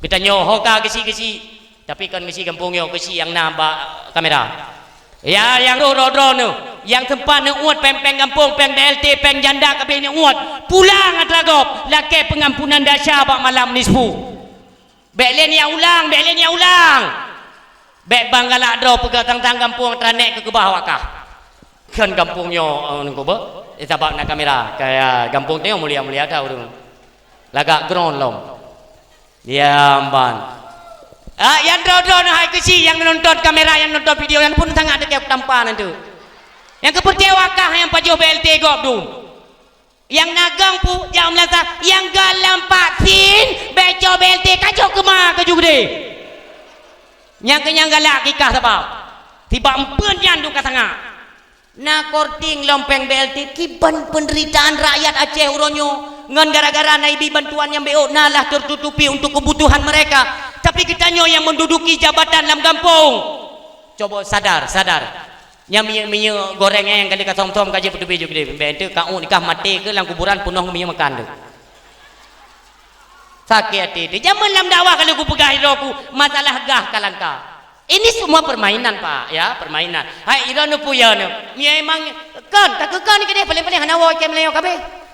Kita nyoho ka kesi tapi kan kesi kampung yo kesi yang nambah kamera ya yang drone yang tempat ni uat peng kampung peng BLT peng janda kabeh ni uat pulang atlagop lake pengampunan dasar bak malam nisfu belen ya ulang bek banggalak dro pegang tang kampung tranek ke bawah kah kan kampung yo nunggu ba sabak nak kamera kayak kampung teh mulia tahu tu lagak ground lom ya amban yang drone hai kesi yang nonton kamera yang nonton video yang pun sangat dekat tampanan tu yang kepercayaan yang pajuh BLT gop tu yang nagang pu yang melasa yang galam vaksin beco BLT kacau kemah ke juga yang kenyang galak kikah sebab tiba empen yang tu kasanga na korting lompeng BLT kiban penderitaan rakyat Aceh uronyo ngan gara-gara naibi bantuan yang BO nalah tertutupi untuk kebutuhan mereka tapi kita nyo yang menduduki jabatan dalam kampung coba sadar yang minyak gorengnya yang kali kasong-tom kaji petubi juga deh bentuk kau nikah mati ke dalam kuburan penuh minyak makan tu sakit hati zaman dalam dakwah kalau aku pegang hidroku masalah gah kalangka ini semua permainan pak ya permainan hai ira nu puya nu memang kan tak kan ni kedai paling-paling hanawa kem leo kabeh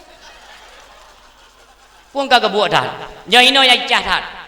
pun kagak buat dah ya ino yang jahat